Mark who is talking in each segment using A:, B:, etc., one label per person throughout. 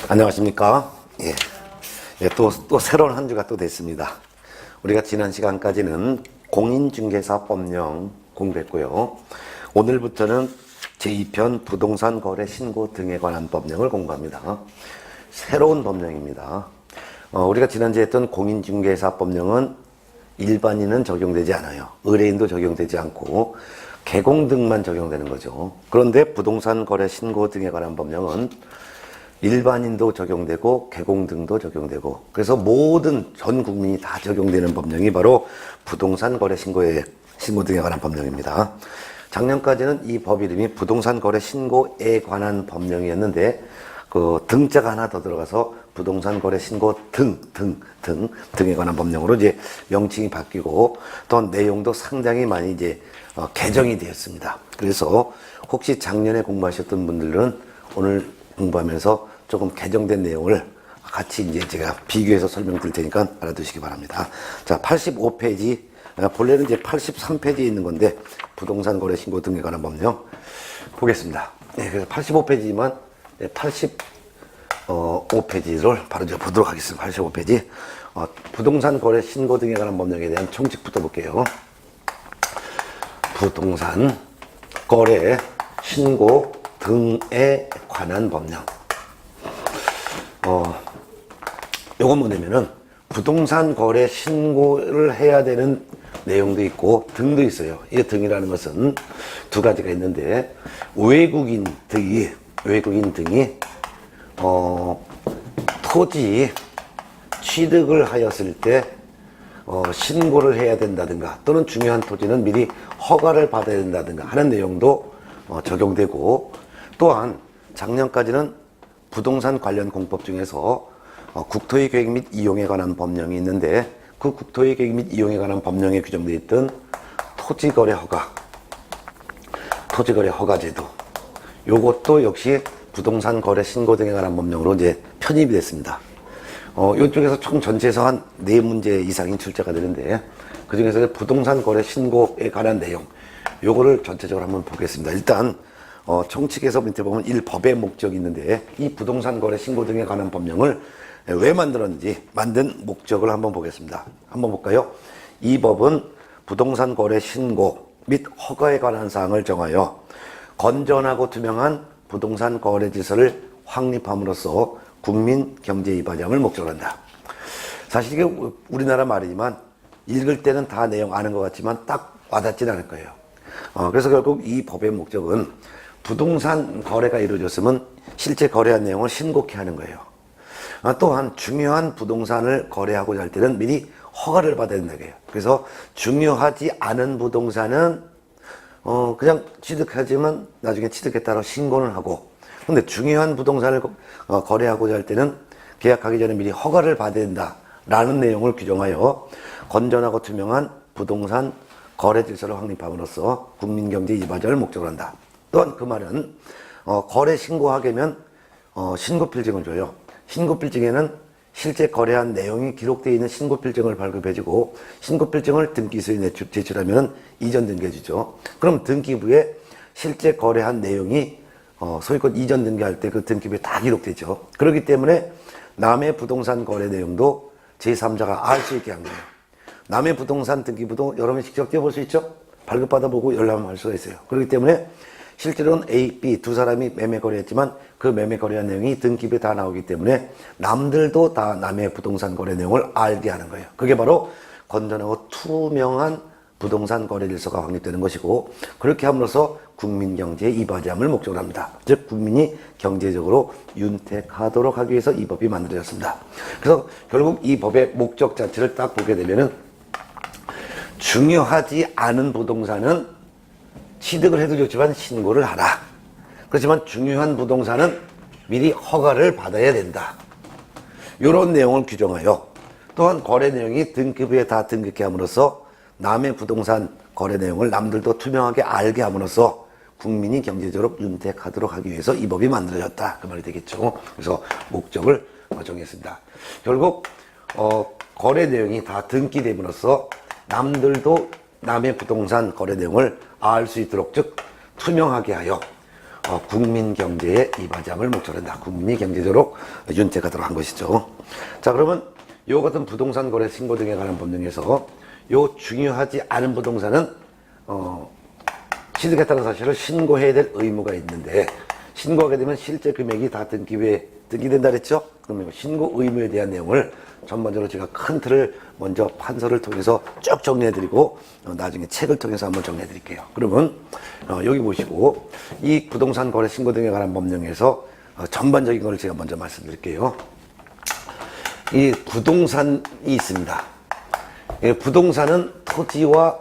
A: 안녕하십니까. 또 새로운 한 주가 또 됐습니다. 우리가 지난 시간까지는 공인중개사법령 공부했고요. 오늘부터는 제2편 부동산 거래 신고 등에 관한 법령을 공부합니다. 새로운 법령입니다. 우리가 지난주에 했던 공인중개사법령은 일반인은 적용되지 않아요. 의뢰인도 적용되지 않고 개공 등만 적용되는 거죠. 그런데 부동산 거래 신고 등에 관한 법령은 일반인도 적용되고 개공 등도 적용되고, 그래서 모든 전 국민이 다 적용되는 법령이 바로 부동산 거래 신고 등에 관한 법령입니다. 작년까지는 이 법 이름이 부동산 거래 신고에 관한 법령이었는데 그 등자가 하나 더 들어가서 부동산 거래 신고 등에 관한 법령으로 이제 명칭이 바뀌고, 또 내용도 상당히 많이 이제 개정이 되었습니다. 그래서 혹시 작년에 공부하셨던 분들은 오늘 공부하면서 조금 개정된 내용을 같이 이제 제가 비교해서 설명드릴 테니까 알아두시기 바랍니다. 자, 85페이지, 본래는 이제 83페이지에 있는 건데, 부동산 거래 신고 등에 관한 법령 보겠습니다. 네, 그래서 85페이지지만 85페이지를 바로 이제 보도록 하겠습니다. 85페이지. 부동산 거래 신고 등에 관한 법령에 대한 총칙부터 볼게요. 부동산 거래 신고 등에 관한 법령. 요건 뭐냐면은 부동산 거래 신고를 해야 되는 내용도 있고 등도 있어요. 이 등이라는 것은 두 가지가 있는데, 외국인 등이 토지 취득을 하였을 때 신고를 해야 된다든가, 또는 중요한 토지는 미리 허가를 받아야 된다든가 하는 내용도 적용되고, 또한 작년까지는 부동산 관련 공법 중에서 국토의 계획 및 이용에 관한 법령이 있는데, 그 국토의 계획 및 이용에 관한 법령에 규정되어 있던 토지거래 허가제도, 요것도 역시 부동산 거래 신고 등에 관한 법령으로 이제 편입이 됐습니다. 이쪽에서 총 전체에서 한 4문제 이상이 출제가 되는데, 그 중에서 부동산 거래 신고에 관한 내용, 요거를 전체적으로 한번 보겠습니다. 일단 총칙에서 밑에 보면 1법의 목적이 있는데, 이 부동산 거래 신고 등에 관한 법령을 왜 만들었는지 만든 목적을 한번 보겠습니다. 한번 볼까요? 이 법은 부동산 거래 신고 및 허가에 관한 사항을 정하여 건전하고 투명한 부동산 거래 질서를 확립함으로써 국민 경제 이바지함을 목적으로 한다. 사실 이게 우리나라 말이지만 읽을 때는 다 내용 아는 것 같지만 딱 와닿지는 않을 거예요. 그래서 결국 이 법의 목적은 부동산 거래가 이루어졌으면 실제 거래한 내용을 신고케 하는 거예요. 또한 중요한 부동산을 거래하고자 할 때는 미리 허가를 받아야 된다고 해요. 그래서 중요하지 않은 부동산은 그냥 취득하지만 나중에 취득했다고 신고는 하고, 근데 중요한 부동산을 거래하고자 할 때는 계약하기 전에 미리 허가를 받아야 된다라는 내용을 규정하여 건전하고 투명한 부동산 거래 질서를 확립함으로써 국민경제 이바지를 목적으로 한다. 또한 그 말은 거래 신고하려면 신고필증을 줘요. 신고필증에는 실제 거래한 내용이 기록되어 있는 신고필증을 발급해주고, 신고필증을 등기소에 제출하면 이전 등기해주죠. 그럼 등기부에 실제 거래한 내용이 소유권 이전 등기할 때 그 등기부에 다 기록되죠. 그렇기 때문에 남의 부동산 거래 내용도 제3자가 알 수 있게 한 거예요. 남의 부동산 등기부도 여러분이 직접 띄워볼 수 있죠? 발급받아보고 열람할 수가 있어요. 그렇기 때문에 실제로는 A, B 두 사람이 매매 거래했지만 그 매매 거래한 내용이 등기부에 다 나오기 때문에 남들도 다 남의 부동산 거래 내용을 알게 하는 거예요. 그게 바로 건전하고 투명한 부동산 거래 질서가 확립되는 것이고, 그렇게 함으로써 국민 경제의 이바지함을 목적으로 합니다. 즉 국민이 경제적으로 윤택하도록 하기 위해서 이 법이 만들어졌습니다. 그래서 결국 이 법의 목적 자체를 딱 보게 되면은, 중요하지 않은 부동산은 취득을 해도 좋지만 신고를 하라. 그렇지만 중요한 부동산은 미리 허가를 받아야 된다. 이런 내용을 규정하여, 또한 거래 내용이 등기부에 다 등기케 함으로써 남의 부동산 거래 내용을 남들도 투명하게 알게 함으로써 국민이 경제적으로 윤택하도록 하기 위해서 이 법이 만들어졌다. 그 말이 되겠죠. 그래서 목적을 정했습니다. 결국 거래 내용이 다 등기됨으로써 남들도 남의 부동산 거래 내용을 알 수 있도록, 즉 투명하게 하여 국민 경제에 이바지함을 목적으로 한다. 국민이 경제적으로 윤택하도록 한 것이죠. 자, 그러면 요 같은 부동산 거래 신고 등에 관한 법령에서 요 중요하지 않은 부동산은 취득했다는 사실을 신고해야 될 의무가 있는데, 신고하게 되면 실제 금액이 다 등기된다 그랬죠? 그러면 신고 의무에 대한 내용을 전반적으로 제가 큰 틀을 먼저 판서를 통해서 쭉 정리해드리고 나중에 책을 통해서 한번 정리해드릴게요. 그러면 여기 보시고 이 부동산 거래 신고 등에 관한 법령에서 전반적인 것을 제가 먼저 말씀드릴게요. 이 부동산이 있습니다. 부동산은 토지와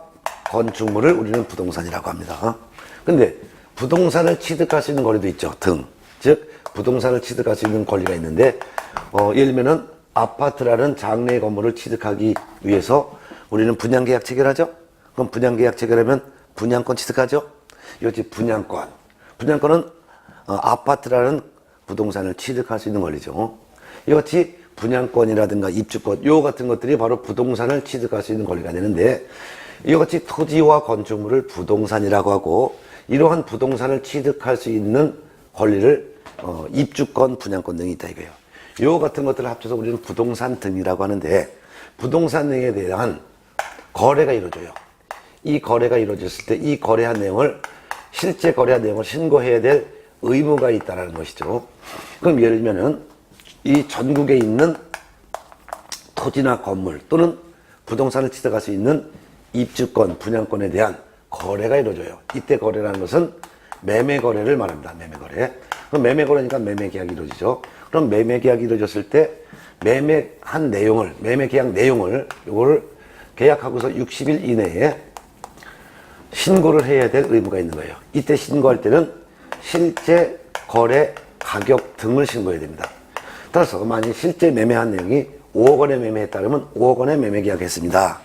A: 건축물을 우리는 부동산이라고 합니다. 근데 부동산을 취득할 수 있는 권리도 있죠. 등. 즉 부동산을 취득할 수 있는 권리가 있는데 예를 들면은 아파트라는 장래의 건물을 취득하기 위해서 우리는 분양계약 체결하죠. 그럼 분양계약 체결하면 분양권 취득하죠. 이것이 분양권. 분양권은 아파트라는 부동산을 취득할 수 있는 권리죠. 이것이 분양권이라든가 입주권 요 같은 것들이 바로 부동산을 취득할 수 있는 권리가 되는데, 이것이 토지와 건축물을 부동산이라고 하고, 이러한 부동산을 취득할 수 있는 권리를 입주권, 분양권 등이 있다 이거예요. 요 같은 것들을 합쳐서 우리는 부동산 등이라고 하는데, 부동산 등에 대한 거래가 이루어져요. 이 거래가 이루어졌을 때 이 거래한 내용을, 실제 거래한 내용을 신고해야 될 의무가 있다는 것이죠. 그럼 예를 들면은 이 전국에 있는 토지나 건물 또는 부동산을 취득할 수 있는 입주권, 분양권에 대한 거래가 이루어져요. 이때 거래라는 것은 매매 거래를 말합니다. 매매 거래. 그럼 매매 거래니까 매매 계약이 이루어지죠. 그럼 매매 계약이 이루어졌을 때 매매한 내용을, 매매 계약 내용을 요거를 계약하고서 60일 이내에 신고를 해야 될 의무가 있는 거예요. 이때 신고할 때는 실제 거래 가격 등을 신고해야 됩니다. 따라서 만약 실제 매매한 내용이 5억 원에 매매했다 그러면 5억 원에 매매 계약했습니다.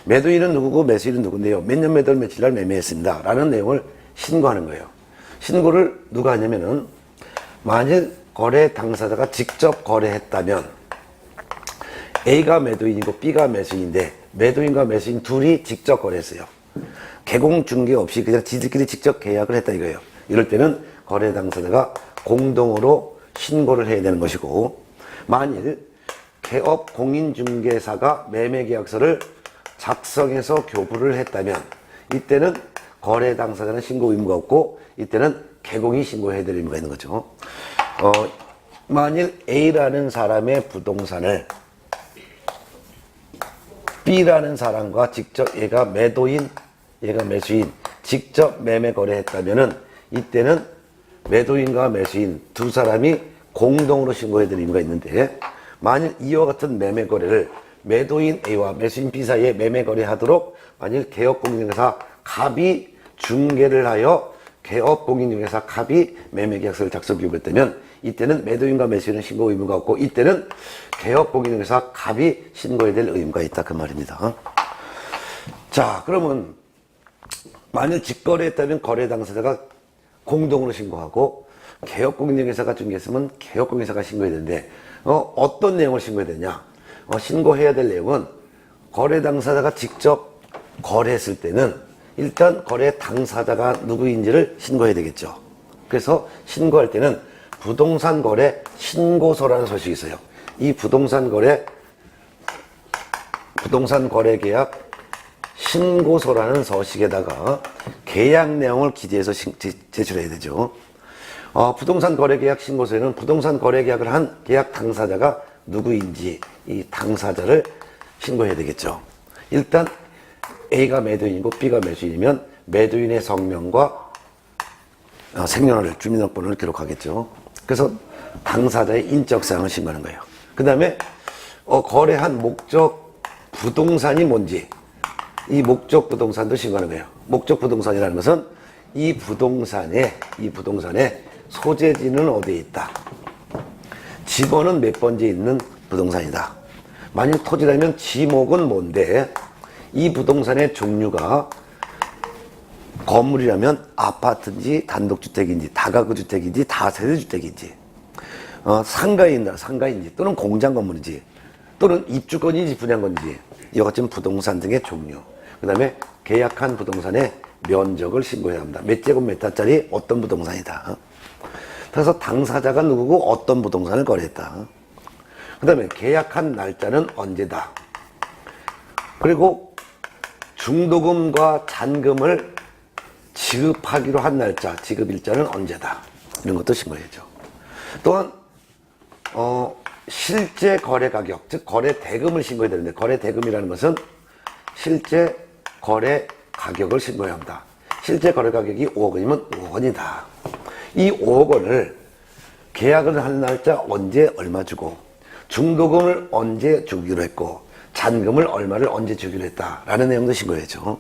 A: 매도인은 누구고 매수인은 누군데요. 몇 년 몇 월 며칠 날 매매했습니다. 라는 내용을 신고하는 거예요. 신고를 누가 하냐면은 만일 거래 당사자가 직접 거래했다면 A가 매도인이고 B가 매수인인데 매도인과 매수인 둘이 직접 거래했어요. 개공 중개 없이 그냥 지들끼리 직접 계약을 했다 이거예요. 이럴 때는 거래 당사자가 공동으로 신고를 해야 되는 것이고, 만일 개업 공인중개사가 매매계약서를 작성해서 교부를 했다면 이때는 거래 당사자는 신고 의무가 없고 이때는 개공이 신고해야 될 의무가 있는 거죠. 만일 A라는 사람의 부동산을 B라는 사람과 직접 얘가 매도인, 얘가 매수인 직접 매매 거래했다면은 이때는 매도인과 매수인 두 사람이 공동으로 신고해야 될 의무가 있는데, 만일 이와 같은 매매 거래를 매도인 A와 매수인 B 사이에 매매 거래하도록 만일 개업공인중개사 갑이 중개를 하여 개업공인중개사 갑이 매매계약서를 작성 교부했다면 이때는 매도인과 매수인은 신고 의무가 없고 이때는 개업공인중개사 갑이 신고해야 될 의무가 있다 그 말입니다. 자, 그러면 만일 직거래했다면 거래 당사자가 공동으로 신고하고 개업공인중개사가 중개했으면 개업공인중개사가 신고해야 되는데 어떤 내용을 신고해야 되냐? 신고해야 될 내용은 거래 당사자가 직접 거래했을 때는 일단 거래 당사자가 누구인지를 신고해야 되겠죠. 그래서 신고할 때는 부동산 거래 신고서라는 서식이 있어요. 이 부동산 거래 계약 신고서라는 서식에다가 계약 내용을 기재해서 제출해야 되죠. 부동산 거래 계약 신고서에는 부동산 거래 계약을 한 계약 당사자가 누구인지 이 당사자를 신고해야 되겠죠. 일단 A가 매도인이고 B가 매수인이면 매도인의 성명과 생년월일, 주민등록번호를 기록하겠죠. 그래서 당사자의 인적사항을 신고하는 거예요. 그 다음에 거래한 목적 부동산이 뭔지 이 목적 부동산도 신고하는 거예요. 목적 부동산이라는 것은 이 부동산의 소재지는 어디에 있다. 지번은 몇 번째 있는 부동산이다. 만일 토지라면 지목은 뭔데 이 부동산의 종류가 건물이라면 아파트인지 단독주택인지 다가구주택인지 다세대주택인지 상가인지 또는 공장 건물인지 또는 입주권인지 분양권인지 이와 같은 부동산 등의 종류, 그 다음에 계약한 부동산의 면적을 신고해야 합니다. 몇 제곱 메타짜리 어떤 부동산이다. 그래서 당사자가 누구고 어떤 부동산을 거래했다. 그 다음에 계약한 날짜는 언제다. 그리고 중도금과 잔금을 지급하기로 한 날짜, 지급일자는 언제다. 이런 것도 신고해야죠. 또한 실제 거래 가격, 즉 거래 대금을 신고해야 되는데, 거래 대금이라는 것은 실제 거래 가격을 신고해야 합니다. 실제 거래 가격이 5억 원이면 5억 원이다. 이 5억 원을 계약을 하는 날짜 언제 얼마 주고, 중도금을 언제 주기로 했고, 잔금을 얼마를 언제 주기로 했다라는 내용도 신고해야죠.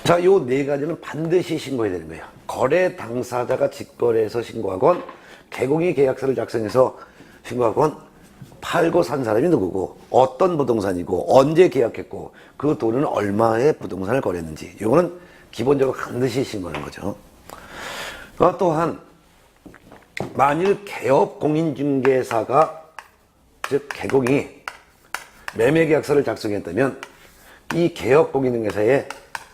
A: 자, 요 네 가지는 반드시 신고해야 되는 거예요. 거래 당사자가 직거래해서 신고하건, 개공이 계약서를 작성해서 신고하건, 팔고 산 사람이 누구고, 어떤 부동산이고, 언제 계약했고, 그 돈은 얼마의 부동산을 거래했는지, 이거는 기본적으로 반드시 신고하는 거죠. 또한 만일 개업 공인중개사가, 즉 개공이 매매계약서를 작성했다면 이 개업 공인중개사의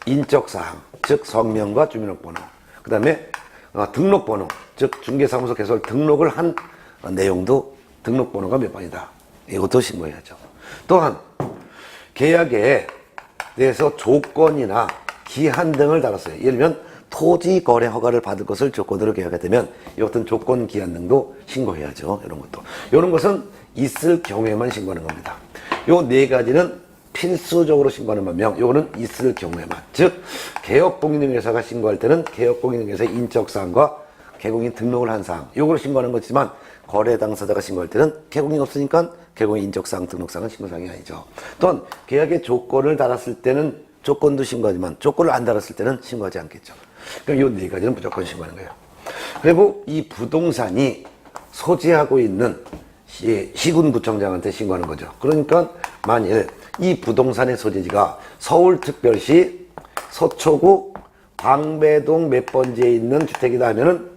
A: 인적사항, 즉 성명과 주민등록번호, 그 다음에 등록번호, 즉 중개사무소 개설 등록을 한 내용도 등록번호가 몇 번이다. 이것도 신고해야죠. 또한 계약에 대해서 조건이나 기한 등을 달았어요. 예를 들면 토지 거래 허가를 받을 것을 조건으로 계약했다면 이 어떤 조건 기한 등도 신고해야죠. 이런 것도. 이런 것은 있을 경우에만 신고하는 겁니다. 요 네 가지는 필수적으로 신고하는 반면 요거는 있을 경우에만, 즉 개업공인중개사가 신고할 때는 개업공인중개사의 인적사항과 개공인 등록을 한 사항, 요걸 신고하는 거지만 거래 당사자가 신고할 때는 개공이 없으니까 개공인 인적사항, 등록사항은 신고사항이 아니죠. 또한 계약의 조건을 달았을 때는 조건도 신고하지만 조건을 안 달았을 때는 신고하지 않겠죠. 그러니까 요 네 가지는 무조건 신고하는 거예요. 그리고 이 부동산이 소지하고 있는 시군구청장한테 신고하는 거죠. 그러니까 만일 이 부동산의 소재지가 서울특별시 서초구 방배동 몇 번지에 있는 주택이다 하면은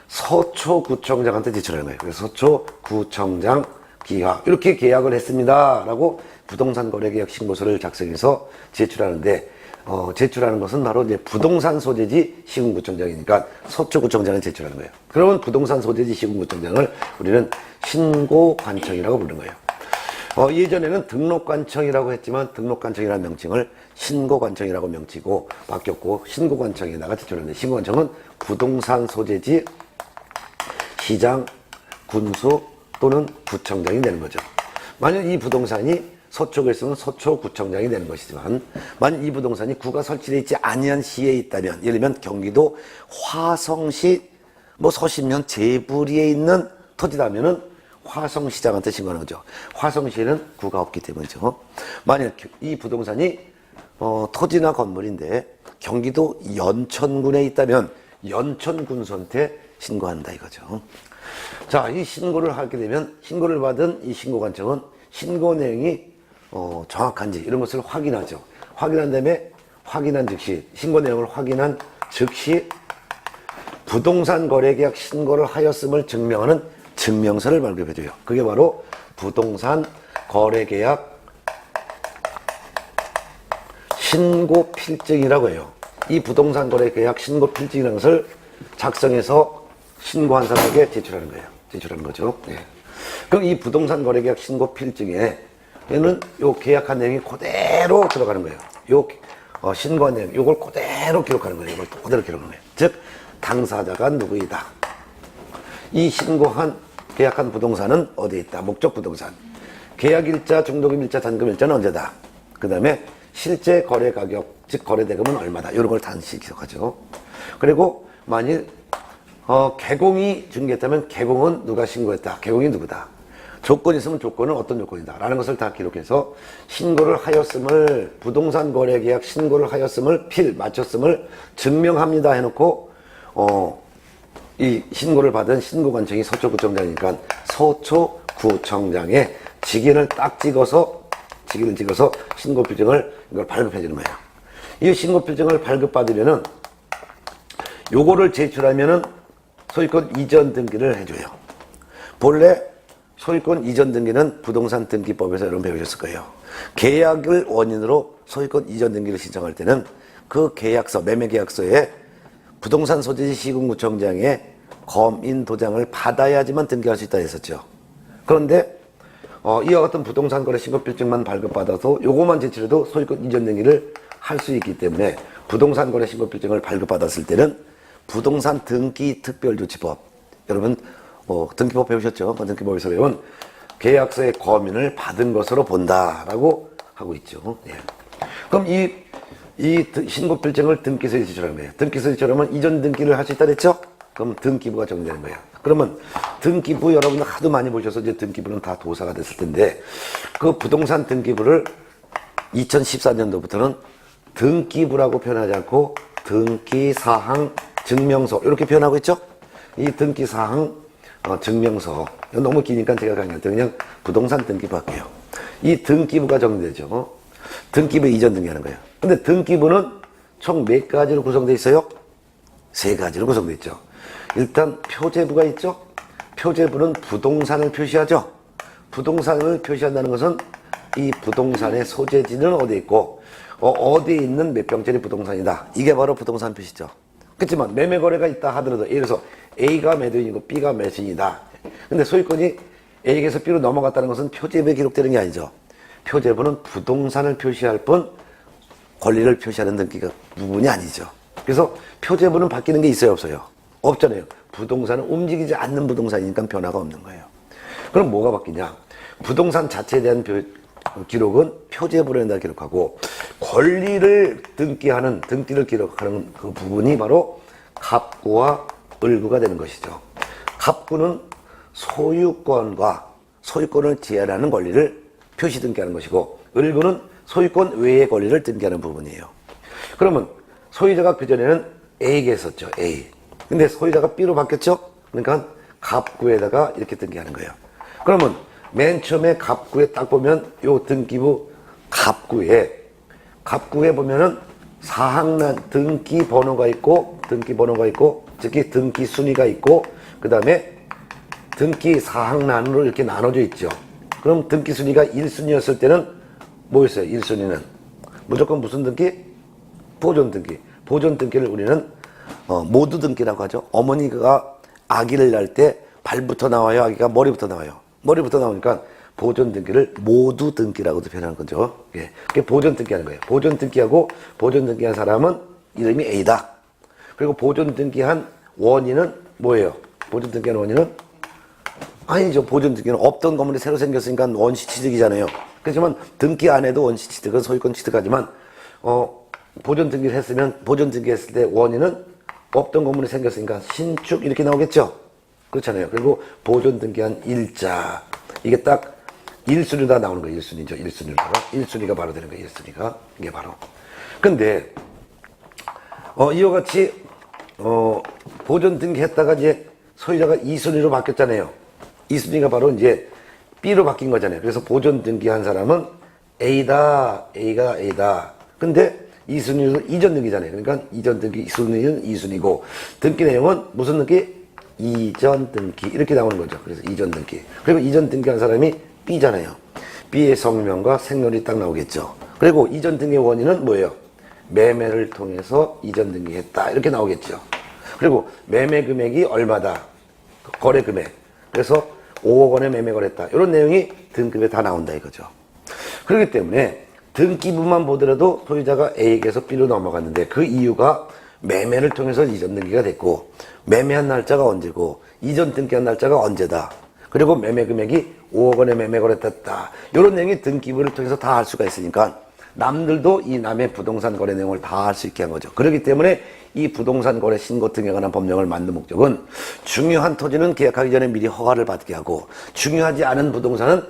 A: 서초구청장한테 제출하는 거예요. 그래서 서초구청장 기하 이렇게 계약을 했습니다 라고 부동산 거래계약 신고서를 작성해서 제출하는데, 제출하는 것은 바로 이제 부동산 소재지 시군구청장이니까 서초구청장을 제출하는 거예요. 그러면 부동산 소재지 시군구청장을 우리는 신고관청이라고 부르는 거예요. 예전에는 등록관청이라고 했지만 등록관청이라는 명칭을 신고관청이라고 명치고 바뀌었고, 신고관청에다가 제출하는데, 신고관청은 부동산 소재지 시장, 군수 또는 구청장이 되는 거죠. 만약 이 부동산이 서초구에 있으면 서초구청장이 되는 것이지만, 만약 이 부동산이 구가 설치되어 있지 아니한 시에 있다면, 예를 들면 경기도 화성시 서신면 제부리에 있는 토지라면은 화성시장한테 신고하는 거죠. 화성시에는 구가 없기 때문이죠. 만약 이 부동산이 토지나 건물인데 경기도 연천군에 있다면 연천군수한테 신고한다 이거죠. 자, 이 신고를 하게 되면 신고를 받은 이 신고관청은 신고 내용이 정확한지 이런 것을 확인하죠. 확인한 다음에 확인한 즉시, 신고 내용을 확인한 즉시 부동산 거래계약 신고를 하였음을 증명하는 증명서를 발급해줘요. 그게 바로 부동산 거래계약 신고필증이라고 해요. 이 부동산 거래계약 신고필증이라는 것을 작성해서 신고한 사람에게 제출하는 거예요. 제출하는 거죠. 네. 그럼 이 부동산 거래계약 신고필증에 얘는 요 계약한 내용이 그대로 들어가는 거예요. 요 신고한 내용, 요걸 그대로 기록하는 거예요. 이걸 그대로 기록하는 거예요. 즉 당사자가 누구이다. 이 신고한 계약한 부동산은 어디에 있다. 목적 부동산. 계약일자, 중도금일자, 잔금일자는 언제다. 그 다음에 실제 거래 가격, 즉 거래 대금은 얼마다. 이런 걸 단시 기록하죠. 그리고 만일 개공이 중개했다면 개공은 누가 신고했다. 개공이 누구다. 조건이 있으면 조건은 어떤 조건이다. 라는 것을 다 기록해서 신고를 하였음을, 부동산 거래 계약 신고를 하였음을 마쳤음을 증명합니다 해놓고 이 신고를 받은 신고관청이 서초구청장이니까 서초구청장에 직인을 딱 찍어서 신고필증을 이걸 발급해 주는 거예요. 이 신고필증을 발급받으면은 요거를 제출하면은 소유권 이전 등기를 해줘요. 본래 소유권 이전 등기는 부동산 등기법에서 여러분 배우셨을 거예요. 계약을 원인으로 소유권 이전 등기를 신청할 때는 그 계약서, 매매계약서에 부동산 소재지 시군구청장의 검인 도장을 받아야지만 등기할 수 있다 했었죠. 그런데 이와 같은 부동산 거래 신고필증만 발급받아서 요거만 제출해도 소유권 이전 등기를 할 수 있기 때문에 부동산 거래 신고필증을 발급받았을 때는 부동산 등기 특별조치법, 여러분 등기법 배우셨죠? 등기법에서 배운 계약서의 검인을 받은 것으로 본다라고 하고 있죠. 예. 그럼 이 신고필증을 등기소에 제출하는 거예요. 등기소에 제출하면 이전 등기를 할 수 있다 그랬죠? 그럼 등기부가 정되는 거예요. 그러면 등기부 여러분들 하도 많이 보셔서 이제 등기부는 다 도사가 됐을 텐데 그 부동산 등기부를 2014년도부터는 등기부라고 표현하지 않고 등기사항 증명서 이렇게 표현하고 있죠? 이 등기사항 증명서 너무 기니까 제가 강의할 때 그냥 부동산 등기부 할게요. 이 등기부가 정되죠. 등기부 이전 등기하는 거예요. 근데 등기부는 총 몇 가지로 구성되어 있어요? 세 가지로 구성되어 있죠. 일단 표제부가 있죠. 표제부는 부동산을 표시하죠. 부동산을 표시한다는 것은 이 부동산의 소재지는 어디에 있고 어디에 있는 몇 평짜리 부동산이다. 이게 바로 부동산 표시죠. 그렇지만 매매 거래가 있다 하더라도 예를 들어서 A가 매도인이고 B가 매수인이다. 근데 소유권이 A에게서 B로 넘어갔다는 것은 표제부에 기록되는 게 아니죠. 표제부는 부동산을 표시할 뿐 권리를 표시하는 등기가 부분이 아니죠. 그래서 표제부는 바뀌는 게 있어요, 없어요? 없잖아요. 부동산은 움직이지 않는 부동산이니까 변화가 없는 거예요. 그럼 뭐가 바뀌냐? 부동산 자체에 대한 기록은 표제부로다 기록하고 권리를 등기를 기록하는 그 부분이 바로 갑구와 을구가 되는 것이죠. 갑구는 소유권을 제한하는 권리를 표시 등기하는 것이고 을구는 소유권 외의 권리를 등기하는 부분이에요. 그러면 소유자가 그전에는 A에게 있었죠. A. 근데 소유자가 B로 바뀌었죠? 그러니까 갑구에다가 이렇게 등기하는 거예요. 그러면 맨 처음에 갑구에 딱 보면 요 등기부 갑구에 보면은 사항란 등기 번호가 있고 특히 등기 순위가 있고 그 다음에 등기 사항란으로 이렇게 나눠져 있죠. 그럼 등기 순위가 1순위였을 때는 뭐였어요? 1순위는 무조건 무슨 등기? 보존 등기. 보존 등기를 우리는 모두 등기라고 하죠. 어머니가 아기를 낳을 때 발부터 나와요? 아기가 머리부터 나와요? 머리부터 나오니까 보존 등기를 모두 등기라고도 표현하는 거죠. 예. 그게 보존 등기하는 거예요. 보존 등기하고 보존 등기한 사람은 이름이 A다. 그리고 보존 등기한 원인은 뭐예요? 보존 등기한 원인은 아니죠. 보존 등기는 없던 건물이 새로 생겼으니까 원시 취득이잖아요. 그렇지만 등기 안 해도 원시 취득은 소유권 취득하지만 보존 등기를 했으면 보존 등기했을 때 원인은 없던 건물이 생겼으니까 신축 이렇게 나오겠죠. 그렇잖아요. 그리고 보존 등기한 일자 이게 딱 1순위로 나오는 거예요. 1순위죠. 1순위가 바로 되는 거예요. 1순위가 이게 바로. 근데 이와 같이 보존 등기했다가 이제 소유자가 2순위로 바뀌었잖아요. 2순위가 바로 이제 B로 바뀐 거잖아요. 그래서 보존 등기한 사람은 A가 A다. 근데 2순위로 이전 등기잖아요. 그러니까 이전 등기 2순위는 2순위고 등기 내용은 무슨 등기? 이전 등기 이렇게 나오는 거죠. 그래서 이전 등기. 그리고 이전 등기한 사람이 B잖아요. B의 성명과 생년이 딱 나오겠죠. 그리고 이전 등기의 원인은 뭐예요? 매매를 통해서 이전 등기했다 이렇게 나오겠죠. 그리고 매매 금액이 얼마다? 거래 금액. 그래서 5억 원에 매매 거래했다. 이런 내용이 등급에 다 나온다 이거죠. 그렇기 때문에 등기부만 보더라도 소유자가 A에게서 B로 넘어갔는데 그 이유가 매매를 통해서 이전 등기가 됐고 매매한 날짜가 언제고 이전 등기한 날짜가 언제다. 그리고 매매 금액이 5억 원에 매매 거래했다. 이런 내용이 등기부를 통해서 다 알 수가 있으니까 남들도 이 남의 부동산 거래 내용을 다 알 수 있게 한 거죠. 그렇기 때문에 이 부동산 거래 신고 등에 관한 법령을 만든 목적은 중요한 토지는 계약하기 전에 미리 허가를 받게 하고 중요하지 않은 부동산은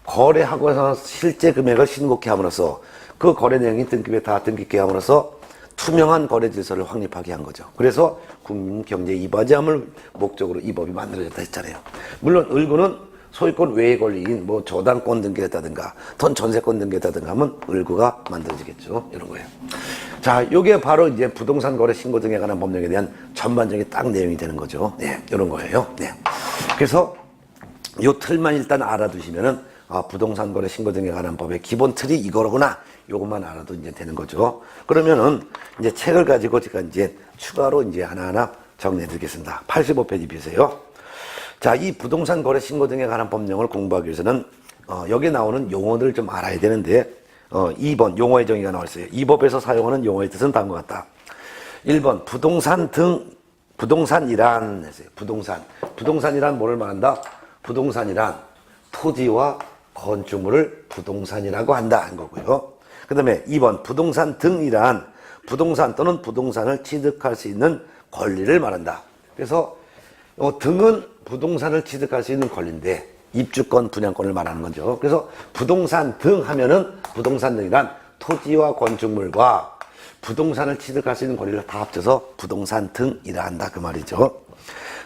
A: 거래하고서 실제 금액을 신고케 함으로써 그 거래 내용이 등기부에 다 등기케 함으로써 투명한 거래 질서를 확립하게 한 거죠. 그래서 국민 경제 이바지함을 목적으로 이 법이 만들어졌다 했잖아요. 물론 을구는 소유권 외의 권리인 뭐 저당권 등기했다든가 전세권 등기했다든가 하면 을구가 만들어지겠죠. 이런 거예요. 자, 요게 바로 이제 부동산 거래 신고 등에 관한 법령에 대한 전반적인 딱 내용이 되는 거죠. 네, 이런 거예요. 네. 그래서 요 틀만 일단 알아두시면은 부동산 거래 신고 등에 관한 법의 기본 틀이 이거로구나. 요것만 알아도 이제 되는 거죠. 그러면은 이제 책을 가지고 제가 이제 추가로 이제 하나하나 정리해 드리겠습니다. 85페이지 비세요. 자, 이 부동산 거래 신고 등에 관한 법령을 공부하기 위해서는 여기에 나오는 용어들을 좀 알아야 되는데 2번 용어의 정의가 나와 있어요. 이 법에서 사용하는 용어의 뜻은 다음과 같다. 1번 부동산 등 부동산이란 했어요. 부동산이란 뭐를 말한다? 부동산이란 토지와 건축물을 부동산이라고 한다 한 거고요. 그 다음에 2번 부동산 등이란 부동산 또는 부동산을 취득할 수 있는 권리를 말한다. 그래서 등은 부동산을 취득할 수 있는 권리인데 입주권, 분양권을 말하는 거죠. 그래서 부동산 등 하면은 부동산 등이란 토지와 건축물과 부동산을 취득할 수 있는 권리를 다 합쳐서 부동산 등이라 한다 그 말이죠.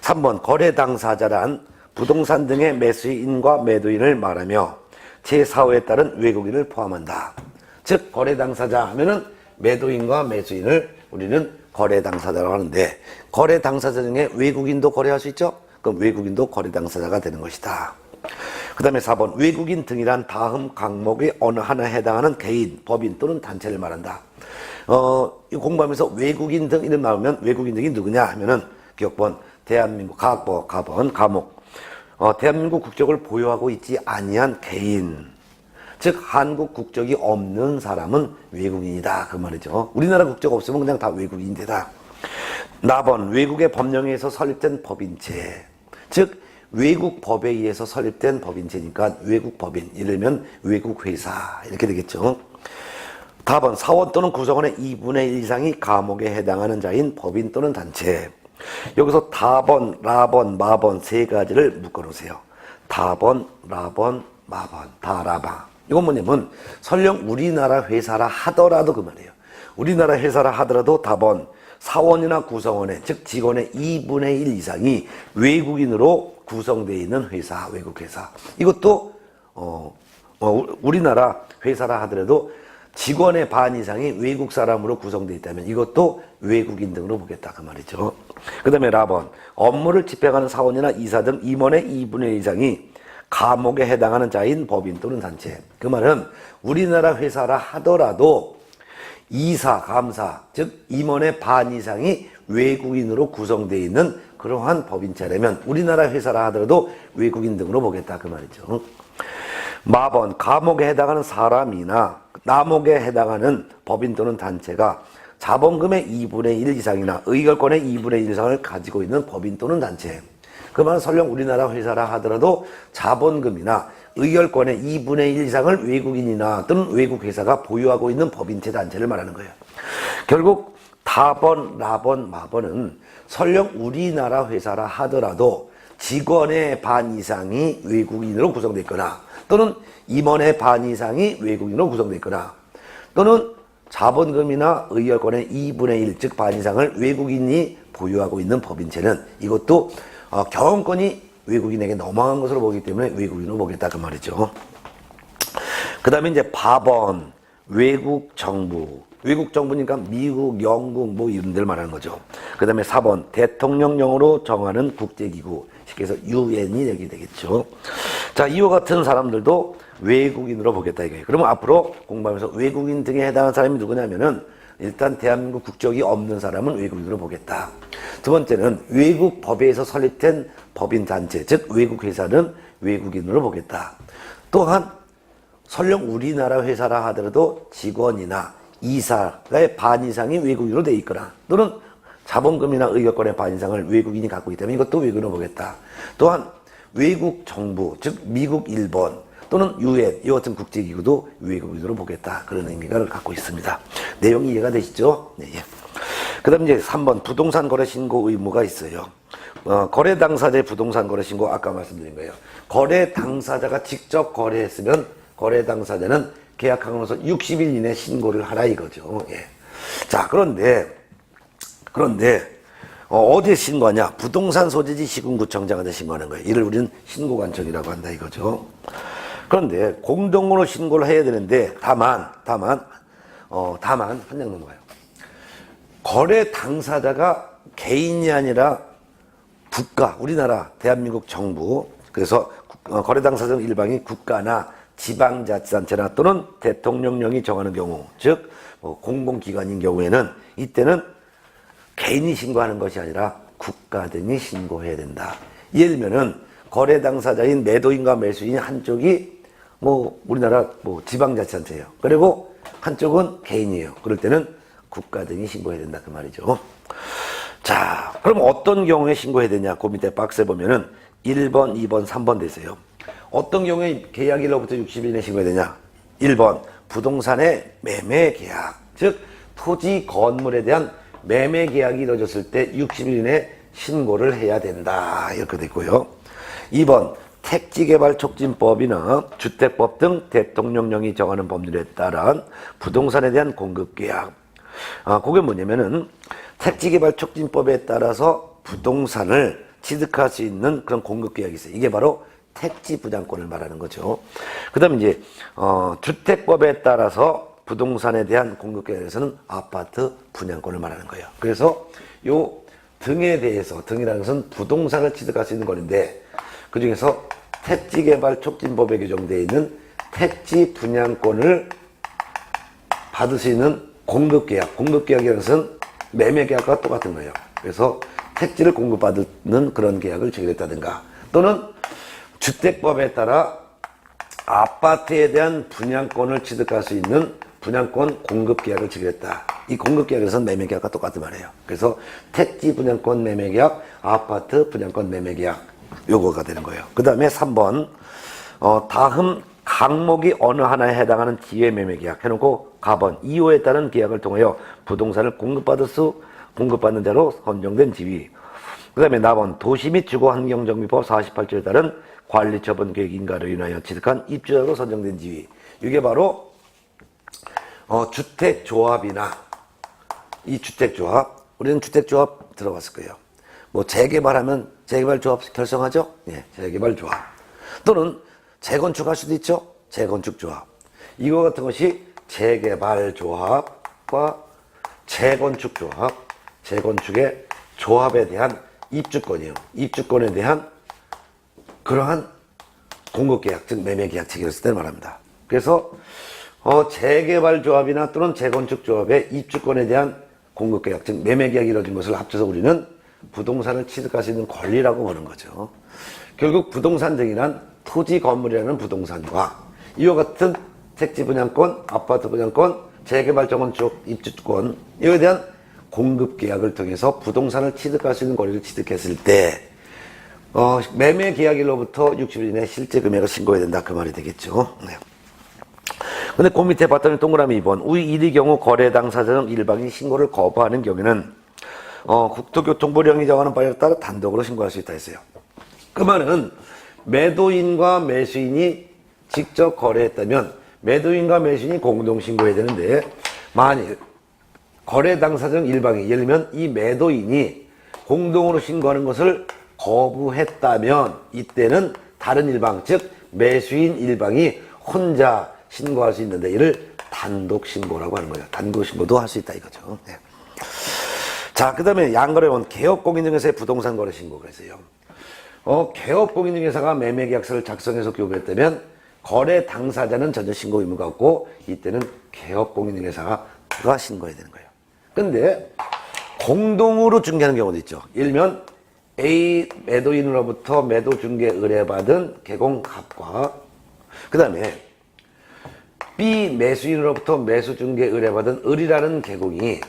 A: 3번 거래 당사자란 부동산 등의 매수인과 매도인을 말하며 제4호에 따른 외국인을 포함한다. 즉 거래 당사자 하면은 매도인과 매수인을 우리는 거래 당사자라고 하는데 거래 당사자 중에 외국인도 거래할 수 있죠? 그럼 외국인도 거래 당사자가 되는 것이다. 그 다음에 4번 외국인 등이란 다음 항목의 어느 하나에 해당하는 개인, 법인 또는 단체를 말한다. 공부하면서 외국인 등 이름 나오면 외국인 등이 누구냐 하면은 기억번 대한민국 과목 대한민국 국적을 보유하고 있지 아니한 개인, 즉 한국 국적이 없는 사람은 외국인이다 그 말이죠. 우리나라 국적 없으면 그냥 다 외국인이다. 나번 외국의 법령에 의해서 설립된 법인체, 즉 외국 법에 의해서 설립된 법인체니까 외국 법인, 예를 들면 외국 회사 이렇게 되겠죠. 다번 사원 또는 구성원의 2분의 1 이상이 감옥에 해당하는 자인 법인 또는 단체. 여기서 다번, 라번, 마번 세 가지를 묶어놓으세요. 다번, 라번, 마번, 다라바. 이건 뭐냐면 설령 우리나라 회사라 하더라도 그 말이에요. 우리나라 회사라 하더라도 다번, 사원이나 구성원의 즉 직원의 2분의 1 이상이 외국인으로 구성되어 있는 회사, 외국 회사. 이것도 우리나라 회사라 하더라도 직원의 반 이상이 외국 사람으로 구성되어 있다면 이것도 외국인 등으로 보겠다 그 말이죠. 그 다음에 라번 업무를 집행하는 사원이나 이사 등 임원의 2분의 1 이상이 감옥에 해당하는 자인 법인 또는 단체. 그 말은 우리나라 회사라 하더라도 이사, 감사, 즉 임원의 반 이상이 외국인으로 구성되어 있는 그러한 법인체라면 우리나라 회사라 하더라도 외국인 등으로 보겠다 그 말이죠. 마번 감옥에 해당하는 사람이나 남옥에 해당하는 법인 또는 단체가 자본금의 2분의 1 이상이나 의결권의 2분의 1 이상을 가지고 있는 법인 또는 단체. 그 말은 설령 우리나라 회사라 하더라도 자본금이나 의결권의 2분의 1 이상을 외국인이나 또는 외국 회사가 보유하고 있는 법인체 단체를 말하는 거예요. 결국 다번, 라번, 마번은 설령 우리나라 회사라 하더라도 직원의 반 이상이 외국인으로 구성되어 있거나 또는 임원의 반 이상이 외국인으로 구성되어 있거나 또는 자본금이나 의결권의 2분의 1, 즉 반 이상을 외국인이 보유하고 있는 법인체는 이것도 경영권이 외국인에게 넘어간 것으로 보기 때문에 외국인으로 보겠다 그 말이죠. 그 다음에 이제 바번 외국 정부. 외국 정부니까 미국, 영국 뭐 이런 데를 말하는 거죠. 그 다음에 4번 대통령령으로 정하는 국제기구, 쉽게 해서 UN이 되게 되겠죠. 자, 이와 같은 사람들도 외국인으로 보겠다 이거예요. 그러면 앞으로 공부하면서 외국인 등에 해당하는 사람이 누구냐면은 일단 대한민국 국적이 없는 사람은 외국인으로 보겠다. 두 번째는 외국 법에서 설립된 법인 단체, 즉 외국 회사는 외국인으로 보겠다. 또한 설령 우리나라 회사라 하더라도 직원이나 이사의 반 이상이 외국인으로 돼 있거나 또는 자본금이나 의결권의 반 이상을 외국인이 갖고 있다면 이것도 외국인으로 보겠다. 또한 외국 정부, 즉 미국, 일본 또는 UN, 이 같은 국제기구도 외국인으로 보겠다. 그런 의미가 갖고 있습니다. 내용이 이해가 되시죠? 네. 그 다음에 이제 3번 부동산 거래 신고 의무가 있어요. 거래 당사자의 부동산 거래 신고 아까 말씀드린 거예요. 거래 당사자가 직접 거래했으면 거래 당사자는 계약하고나서 60일 이내 신고를 하라 이거죠. 예. 자, 그런데 어디에 신고하냐? 부동산 소재지 시군구청장한테 신고하는 거예요. 이를 우리는 신고관청이라고 한다 이거죠. 그런데 공동으로 신고를 해야 되는데 다만 한 장 넘어가요. 거래 당사자가 개인이 아니라 국가, 우리나라 대한민국 정부, 그래서 거래 당사자는 일방이 국가나 지방자치단체나 또는 대통령령이 정하는 경우, 즉 공공기관인 경우에는 이때는 개인이 신고하는 것이 아니라 국가 등이 신고해야 된다. 예를 들면은 거래 당사자인 매도인과 매수인 한쪽이 우리나라 지방자치단체예요. 그리고 한쪽은 개인이에요. 그럴 때는 국가 등이 신고해야 된다 그 말이죠. 자, 그럼 어떤 경우에 신고해야 되냐? 그 밑에 박스에 보면은 1번, 2번, 3번 돼 있어요. 어떤 경우에 계약일로부터 60일 이내 신고해야 되냐? 1번, 부동산의 매매 계약. 즉, 토지 건물에 대한 매매 계약이 이루어졌을 때 60일 이내 신고를 해야 된다. 이렇게 돼 있고요. 2번, 택지개발촉진법이나 주택법 등 대통령령이 정하는 법률에 따른 부동산에 대한 공급계약. 그게 뭐냐면은 택지개발촉진법에 따라서 부동산을 취득할 수 있는 그런 공급계약이 있어요. 이게 바로 택지분양권을 말하는 거죠. 그 다음에 이제 주택법에 따라서 부동산에 대한 공급계약에서는 아파트 분양권을 말하는 거예요. 그래서 요 등에 대해서, 등이라는 것은 부동산을 취득할 수 있는 권인데 그 중에서 택지개발촉진법에 규정되어 있는 택지분양권을 받을 수 있는 공급계약, 공급계약이라는 것은 매매계약과 똑같은 거예요. 그래서 택지를 공급받는 그런 계약을 체결했다든가 또는 주택법에 따라 아파트에 대한 분양권을 취득할 수 있는 분양권 공급계약을 체결했다. 이 공급계약에서는 매매계약과 똑같은 말이에요. 그래서 택지 분양권 매매계약, 아파트 분양권 매매계약 요거가 되는 거예요. 그 다음에 3번 다음 항목이 어느 하나에 해당하는 기회매매계약 해놓고 가번 2호에 따른 계약을 통하여 부동산을 공급받는 자로 선정된 지위. 그 다음에 나번 도시 및 주거환경정비법 48조에 따른 관리처분 계획 인가로 인하여 취득한 입주자로 선정된 지위. 이게 바로 주택조합이나 이 주택조합, 우리는 주택조합 들어봤을 거예요. 재개발하면 재개발조합 결성하죠? 예, 재개발조합. 또는 재건축할 수도 있죠? 재건축조합. 이거 같은 것이 재개발조합과 재건축조합, 재건축의 조합에 대한 입주권이에요. 입주권에 대한 그러한 공급계약, 즉 매매계약 체결했을 때 말합니다. 그래서 재개발조합이나 또는 재건축조합의 입주권에 대한 공급계약, 즉 매매계약이 이루어진 것을 합쳐서 우리는 부동산을 취득할 수 있는 권리라고 보는 거죠. 결국 부동산 등이란 토지 건물이라는 부동산과 이와 같은 택지 분양권, 아파트 분양권, 재개발 재건축 입주권 이에 대한 공급계약을 통해서 부동산을 취득할 수 있는 권리를 취득했을 때 매매 계약일로부터 60일 이내 실제 금액을 신고해야 된다 그 말이 되겠죠. 네. 근데 그 밑에 봤더니 동그라미 2번 이 경우 거래 당사자는 일방이 신고를 거부하는 경우에는 국토교통부령이 정하는 바에 따라 단독으로 신고할 수 있다 했어요. 그 말은 매도인과 매수인이 직접 거래했다면 매도인과 매수인이 공동 신고해야 되는데 만일 거래 당사자 중 일방이 예를 들면 이 매도인이 공동으로 신고하는 것을 거부했다면 이때는 다른 일방 즉 매수인 일방이 혼자 신고할 수 있는데 이를 단독 신고라고 하는 거예요. 단독 신고도 할 수 있다 이거죠. 네. 자, 그 다음에 양거래원 개업공인중개사의 부동산 거래 신고가 있어요. 개업공인중개사가 매매계약서를 작성해서 교부했다면 거래 당사자는 전혀 신고 의무가 없고 이때는 개업공인중개사가 신고해야 되는 거예요. 근데 공동으로 중개하는 경우도 있죠. 예를 들면 A 매도인으로부터 매도중개 의뢰받은 개공합과 그 다음에 B 매수인으로부터 매수중개 의뢰받은 을이라는 개공이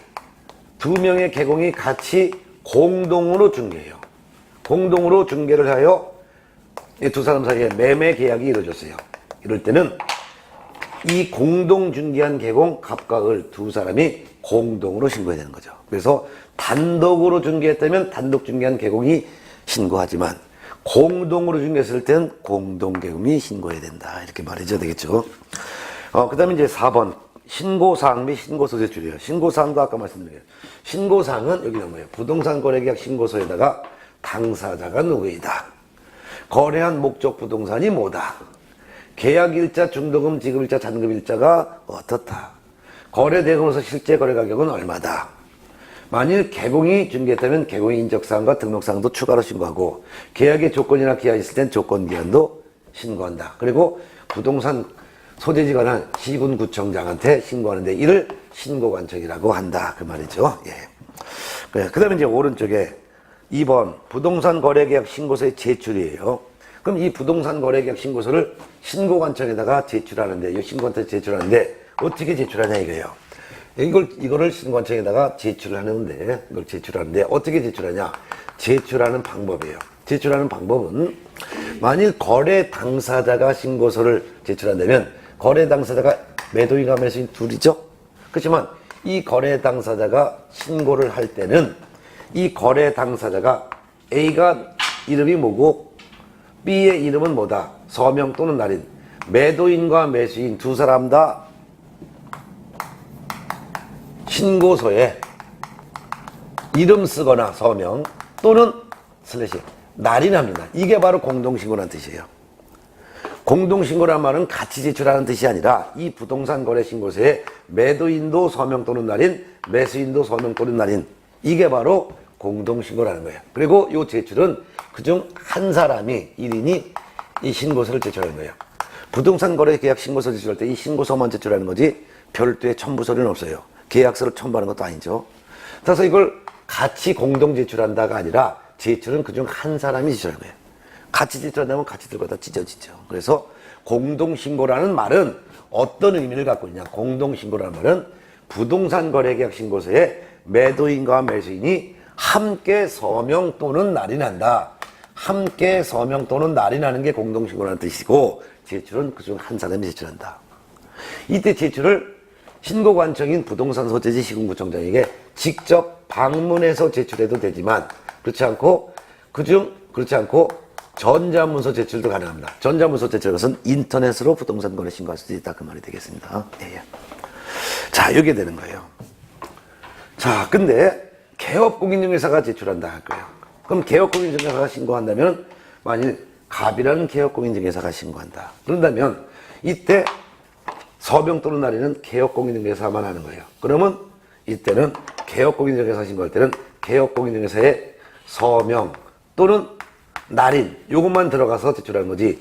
A: 두 명의 개공이 같이 공동으로 중개해요. 공동으로 중개를 하여 이 두 사람 사이에 매매 계약이 이루어졌어요. 이럴 때는 이 공동 중개한 개공 갑과 을 두 사람이 공동으로 신고해야 되는 거죠. 그래서 단독으로 중개했다면 단독 중개한 개공이 신고하지만 공동으로 중개했을 때는 공동 개공이 신고해야 된다. 이렇게 말해줘야 되겠죠. 그 다음에 이제 4번 신고사항 및 신고서의 줄이에요. 신고사항도 아까 말씀드린 거예요. 신고사항은 여기 뭐예요? 부동산 거래계약 신고서에다가 당사자가 누구이다. 거래한 목적 부동산이 뭐다. 계약일자, 중도금, 지급일자, 잔급일자가 어떻다. 거래대금으로서 실제 거래 가격은 얼마다. 만일 개공이 중개했다면 개공의 인적사항과 등록사항도 추가로 신고하고 계약의 조건이나 기한이 있을 땐 조건기한도 신고한다. 그리고 부동산 소재지가 난 시군구청장한테 신고하는데 이를 신고관청이라고 한다. 그 말이죠. 예. 그 다음에 이제 오른쪽에 2번 부동산 거래계약 신고서의 제출이에요. 그럼 이 부동산 거래계약 신고서를 신고관청에다가 제출하는데, 이 신고관청에 제출하는데 어떻게 제출하냐 이거예요. 이거를 신고관청에다가 제출을 하는데, 이걸 제출하는데 어떻게 제출하냐? 제출하는 방법이에요. 제출하는 방법은 만일 거래 당사자가 신고서를 제출한다면 거래 당사자가 매도인과 매수인 둘이죠. 그렇지만 이 거래 당사자가 신고를 할 때는 이 거래 당사자가 A가 이름이 뭐고 B의 이름은 뭐다. 서명 또는 날인. 매도인과 매수인 두 사람 다 신고서에 이름 쓰거나 서명 또는 슬래시 날인합니다. 이게 바로 공동신고라는 뜻이에요. 공동신고란 말은 같이 제출하는 뜻이 아니라 이 부동산 거래 신고서에 매도인도 서명 또는 날인, 매수인도 서명 또는 날인, 이게 바로 공동신고라는 거예요. 그리고 이 제출은 그중 한 사람이 1인이 이 신고서를 제출하는 거예요. 부동산 거래 계약 신고서 제출할 때 이 신고서만 제출하는 거지 별도의 첨부 서류는 없어요. 계약서를 첨부하는 것도 아니죠. 그래서 이걸 같이 공동 제출한다가 아니라 제출은 그중 한 사람이 제출하는 거예요. 같이 제출한다면 같이 들고 다 찢어지죠. 그래서 공동신고라는 말은 어떤 의미를 갖고 있냐. 공동신고라는 말은 부동산 거래계약 신고서에 매도인과 매수인이 함께 서명 또는 날인한다. 함께 서명 또는 날인하는 게 공동신고라는 뜻이고, 제출은 그중 한 사람이 제출한다. 이때 제출을 신고관청인 부동산 소재지 시군구청장에게 직접 방문해서 제출해도 되지만 그렇지 않고 전자문서 제출도 가능합니다. 전자문서 제출, 것은 인터넷으로 부동산 거래 신고할 수도 있다. 그 말이 되겠습니다. 예. 자, 이게 되는 거예요. 자, 근데 개업공인중개사가 제출한다 할 거예요. 그럼 개업공인중개사가 신고한다면, 만일 갑이라는 개업공인중개사가 신고한다. 그런다면 이때 서명 또는 날인은 개업공인중개사만 하는 거예요. 그러면 이때는 개업공인중개사 신고할 때는 개업공인중개사의 서명 또는 날인 요것만 들어가서 제출하는 거지,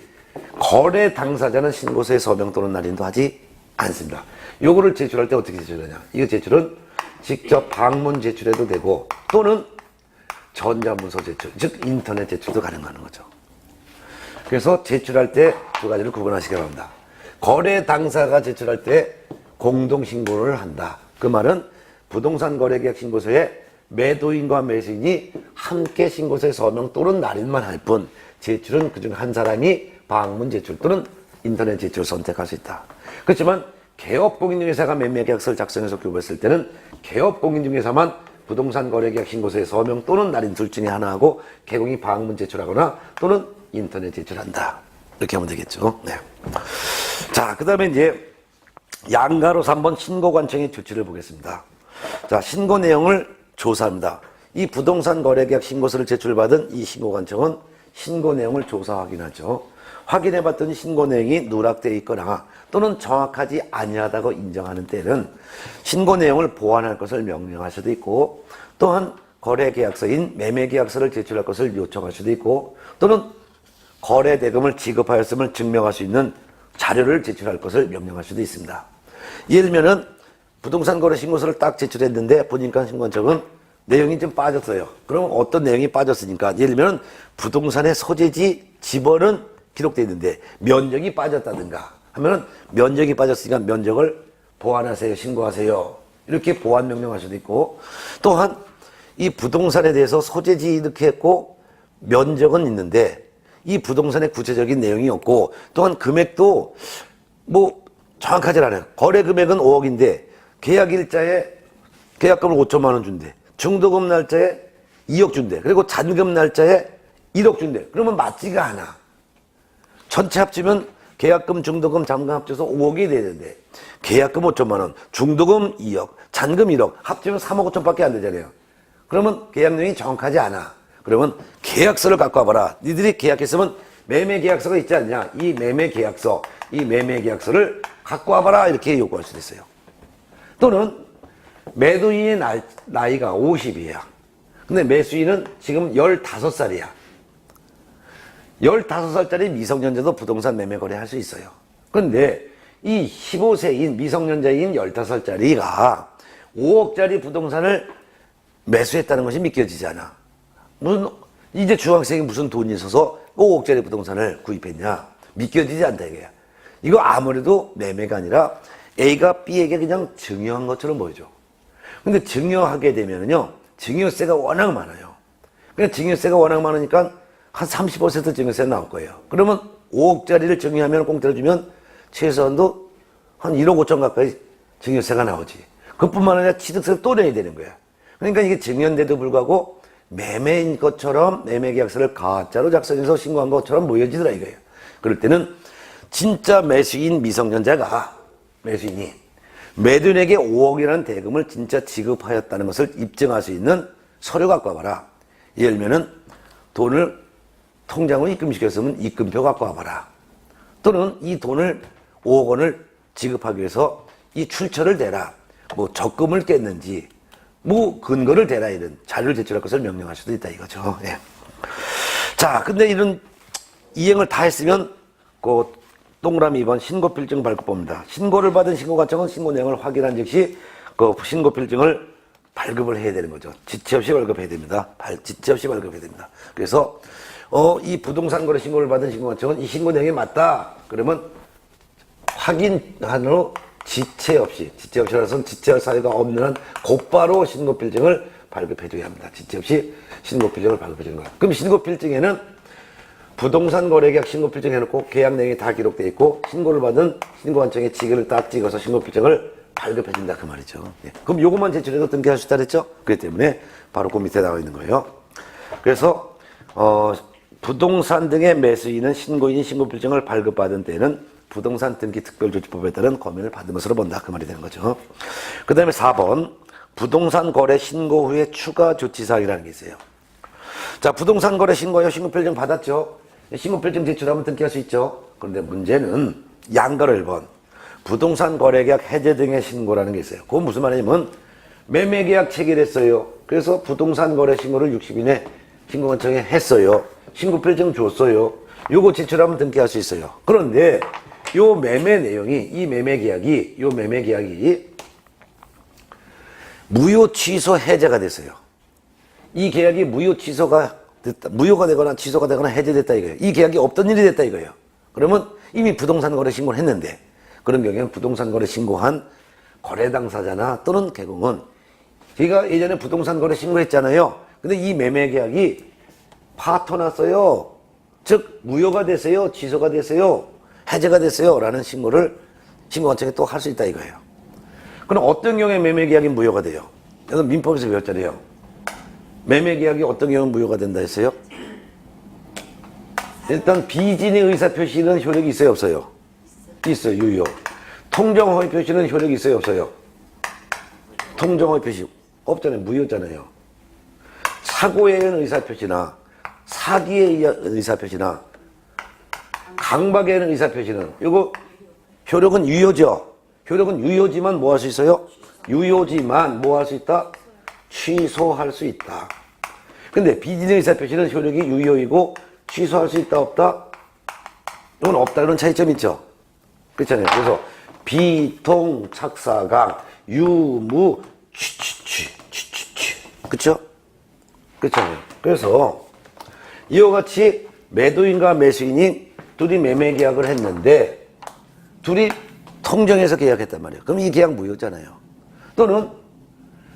A: 거래 당사자는 신고서에 서명 또는 날인도 하지 않습니다. 요거를 제출할 때 어떻게 제출하냐. 이거 제출은 직접 방문 제출해도 되고 또는 전자문서 제출, 즉 인터넷 제출도 가능한 거죠. 그래서 제출할 때 두 가지를 구분하시기 바랍니다. 거래 당사가 제출할 때 공동신고를 한다. 그 말은 부동산 거래계약 신고서에 매도인과 매수인이 함께 신고서에 서명 또는 날인만 할 뿐, 제출은 그중 한 사람이 방문 제출 또는 인터넷 제출을 선택할 수 있다. 그렇지만 개업공인중개사가 매매계약서를 작성해서 교부했을 때는 개업공인중개사만 부동산 거래계약 신고서에 서명 또는 날인 둘 중에 하나 하고 개공이 방문 제출하거나 또는 인터넷 제출한다. 이렇게 하면 되겠죠. 네. 자, 그 다음에 이제 양가로 3번 신고관청의 조치를 보겠습니다. 자, 신고 내용을 조사합니다. 이 부동산 거래계약 신고서를 제출받은 이 신고관청은 신고 내용을 조사 확인하죠. 확인해봤더니 신고 내용이 누락되어 있거나 또는 정확하지 아니하다고 인정하는 때는 신고 내용을 보완할 것을 명령할 수도 있고, 또한 거래계약서인 매매계약서를 제출할 것을 요청할 수도 있고, 또는 거래대금을 지급하였음을 증명할 수 있는 자료를 제출할 것을 명령할 수도 있습니다. 예를 들면은 부동산 거래 신고서를 딱 제출했는데 보니까 신고관청은 내용이 좀 빠졌어요. 그럼 어떤 내용이 빠졌으니까, 예를 들면 부동산의 소재지 지번은 기록되어 있는데 면적이 빠졌다든가 하면은, 면적이 빠졌으니까 면적을 보완하세요, 신고하세요, 이렇게 보완 명령할 수도 있고, 또한 이 부동산에 대해서 소재지 이렇게 했고 면적은 있는데 이 부동산의 구체적인 내용이 없고, 또한 금액도 뭐 정확하지 않아요. 거래 금액은 5억인데 계약일자에 계약금을 5천만 원 준대, 중도금 날짜에 2억 준대, 그리고 잔금 날짜에 1억 준대. 그러면 맞지가 않아. 전체 합치면 계약금, 중도금, 잔금 합쳐서 5억이 되는데 계약금 5천만 원, 중도금 2억, 잔금 1억 합치면 3억 5천밖에 안 되잖아요. 그러면 계약 내용이 정확하지 않아. 그러면 계약서를 갖고 와봐라. 니들이 계약했으면 매매계약서가 있지 않냐. 이 매매계약서를 갖고 와봐라. 이렇게 요구할 수도 있어요. 또는 매도인의 나이가 50이야. 근데 매수인은 지금 15살이야. 15살짜리 미성년자도 부동산 매매 거래 할 수 있어요. 그런데 이 15세인 미성년자인 15살짜리가 5억짜리 부동산을 매수했다는 것이 믿겨지지 않아. 무슨 이제 중학생이 무슨 돈이 있어서 5억짜리 부동산을 구입했냐. 믿겨지지 않다 이거야. 이거 아무래도 매매가 아니라 A가 B에게 그냥 증여한 것처럼 보여줘. 근데 증여하게 되면요, 증여세가 워낙 많아요. 그러니까 증여세가 워낙 많으니까 한 30% 증여세가 나올 거예요. 그러면 5억짜리를 증여하면 공짜로 주면 최소한도 한 1억 5천 가까이 증여세가 나오지. 그뿐만 아니라 취득세를 또 내야 되는 거야. 그러니까 이게 증여인데도 불구하고 매매인 것처럼 매매 계약서를 가짜로 작성해서 신고한 것처럼 보여지더라 이거예요. 그럴 때는 진짜 매수인 미성년자가 매수인이 매도인에게 5억이라는 대금을 진짜 지급하였다는 것을 입증할 수 있는 서류 갖고 와봐라. 예를 들면은 돈을 통장으로 입금시켰으면 입금표 갖고 와봐라. 또는 이 돈을 5억 원을 지급하기 위해서 이 출처를 대라. 뭐 적금을 깼는지 뭐 근거를 대라 이런 자료를 제출할 것을 명령할 수도 있다 이거죠. 예. 자, 근데 이런 이행을 다 했으면 그 동그라미 2번 신고필증 발급봅니다. 신고를 받은 신고관청은 신고 내용을 확인한 즉시 그 신고필증을 발급을 해야 되는 거죠. 지체 없이 발급해야 됩니다. 지체 없이 발급해야 됩니다. 그래서 이 부동산 거래 신고를 받은 신고관청은 이 신고 내용이 맞다. 그러면 확인한으로 지체없이라서는 지체할 사유가 없는 한 곧바로 신고필증을 발급해줘야 합니다. 지체 없이 신고필증을 발급해주는 거야. 그럼 신고필증에는 부동산 거래계약 신고필증 해놓고 계약 내용이 다 기록되어 있고 신고를 받은 신고관청에 지기를 딱 찍어서 신고필증을 발급해준다 그 말이죠. 예. 그럼 요것만 제출해서 등기할 수 있다 그랬죠? 그렇기 때문에 바로 그 밑에 나와 있는 거예요. 그래서 부동산 등의 매수인은 신고인이 신고필증을 발급받은 때에는 부동산 등기 특별조치법에 따른 검열을 받은 것으로 본다 그 말이 되는 거죠. 그 다음에 4번 부동산 거래 신고 후에 추가 조치사항이라는 게 있어요. 자, 부동산 거래 신고요. 신고필증 받았죠. 신고필증 제출하면 등기할 수 있죠. 그런데 문제는 양가로 1번 부동산 거래계약 해제 등의 신고라는 게 있어요. 그건 무슨 말이냐면 매매계약 체결했어요. 그래서 부동산 거래 신고를 60일 내 신고관청에 했어요. 신고필증 줬어요. 요거 제출하면 등기할 수 있어요. 그런데 요 매매 내용이 이 매매계약이 무효 취소 해제가 됐어요. 이 계약이 무효가 되거나 취소가 되거나 해제됐다 이거예요. 이 계약이 없던 일이 됐다 이거예요. 그러면 이미 부동산 거래 신고를 했는데 그런 경우에는 부동산 거래 신고한 거래 당사자나 또는 개공은 제가 예전에 부동산 거래 신고했잖아요. 근데 이 매매 계약이 파토났어요. 즉 무효가 됐어요. 취소가 됐어요. 해제가 됐어요. 라는 신고를 신고관청에 또 할 수 있다 이거예요. 그럼 어떤 경우에 매매 계약이 무효가 돼요? 여러분 민법에서 배웠잖아요. 매매 계약이 어떤 경우는 무효가 된다 했어요? 일단 비진의 의사표시는 효력이 있어요 없어요? 있어요. 유효. 통정허위 표시는 효력이 있어요 없어요? 통정허위 표시 없잖아요. 무효잖아요. 사고에 의한 의사표시나 사기에 의한 의사표시나 강박에 의한 의사표시는 이거 효력은 유효죠. 효력은 유효지만 뭐 할 수 있어요? 유효지만 뭐 할 수 있다? 취소할 수 있다. 근데 비진의 의사표시는 효력이 유효이고 취소할 수 있다 없다? 이건 없다 이런 차이점이 있죠. 그렇잖아요. 그래서 비통 착사강 유무 취취취 그쵸? 그렇잖아요. 그래서 이와 같이 매도인과 매수인이 둘이 매매 계약을 했는데 둘이 통정해서 계약했단 말이에요. 그럼 이 계약 무효잖아요. 또는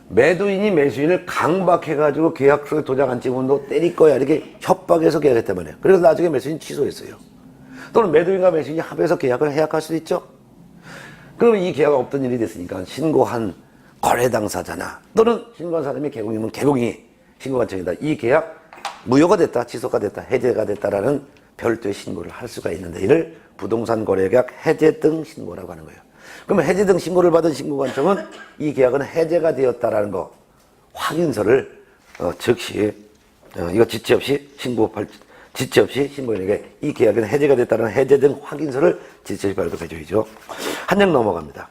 A: 매도인이 매수인을 강박해가지고 계약서에 도장 안 찍으면 너 때릴 거야 이렇게 협박해서 계약했단 말이에요. 그래서 나중에 매수인 취소했어요. 또는 매도인과 매수인이 합해서 계약을 해약할 수도 있죠. 그러면 이 계약이 없던 일이 됐으니까 신고한 거래 당사자나 또는 신고한 사람이 개공이면 개공이 신고관청에다 이 계약 무효가 됐다, 취소가 됐다, 해제가 됐다라는 별도의 신고를 할 수가 있는데 이를 부동산 거래계약 해제 등 신고라고 하는 거예요. 그러면 해제 등 신고를 받은 신고관청은 이 계약은 해제가 되었다라는 거 확인서를 즉시 이거 지체 없이 신고인에게 이 계약은 해제가 됐다는 해제 등 확인서를 지체 없이 발급해줘야죠. 한 장 넘어갑니다.